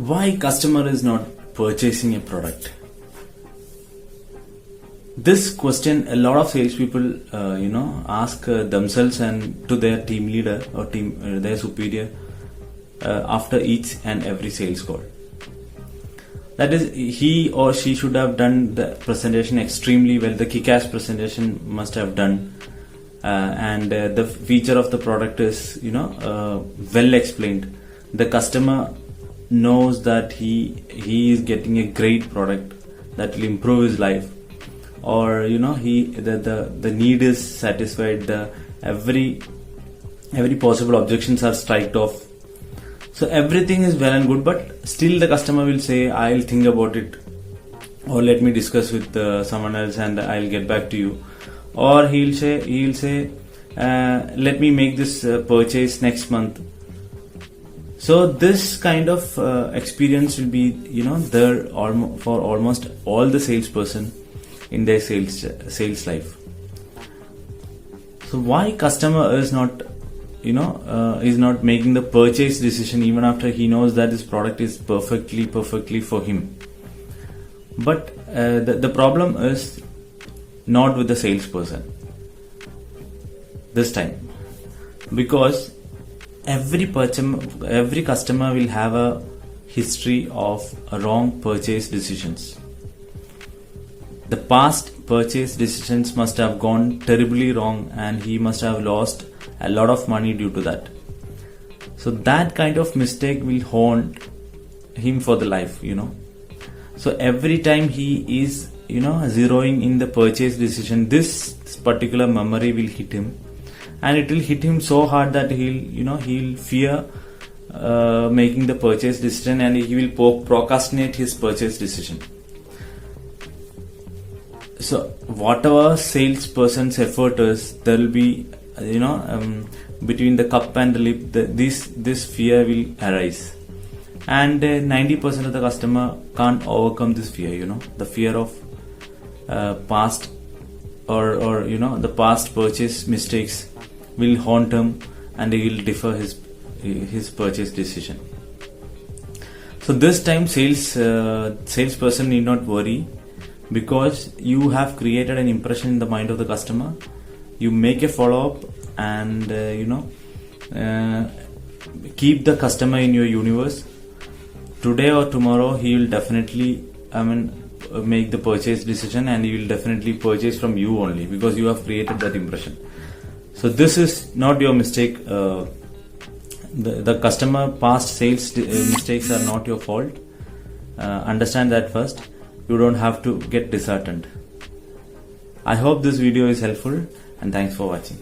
Why customer is not purchasing a product? This question a lot of salespeople ask themselves and to their team leader or their superior after each and every sales call. That is, he or she should have done the presentation extremely well. The kick-ass presentation must have done, and the feature of the product is well explained. The customer knows that he is getting a great product that will improve his life, or the need is satisfied. Every possible objections are striked off. So everything is well and good, but still the customer will say, I'll think about it, or let me discuss with someone else and I'll get back to you. Or he'll say let me make this purchase next month. So this kind of experience will be there for almost all the salesperson in their sales life. So why customer is not making the purchase decision even after he knows that this product is perfectly for him? But the problem is not with the salesperson this time, because every customer will have a history of wrong purchase decisions. The past purchase decisions must have gone terribly wrong, and he must have lost a lot of money due to that. So that kind of mistake will haunt him for the life, So every time he is, zeroing in the purchase decision, this particular memory will hit him, and it will hit him so hard that he'll fear making the purchase decision, and he will procrastinate his purchase decision. So whatever salesperson's effort is, there will be between the cup and the lip, this fear will arise, and 90% of the customer can't overcome this fear. The fear of past or the past purchase mistakes will haunt him, and he will defer his purchase decision. So this time salesperson need not worry, because you have created an impression in the mind of the customer. You make a follow-up and keep the customer in your universe. Today or tomorrow he will definitely make the purchase decision, and he will definitely purchase from you only, because you have created that impression. So this is not your mistake. The customer past sales mistakes are not your fault. Understand that first. You don't have to get disheartened. I hope this video is helpful, and thanks for watching.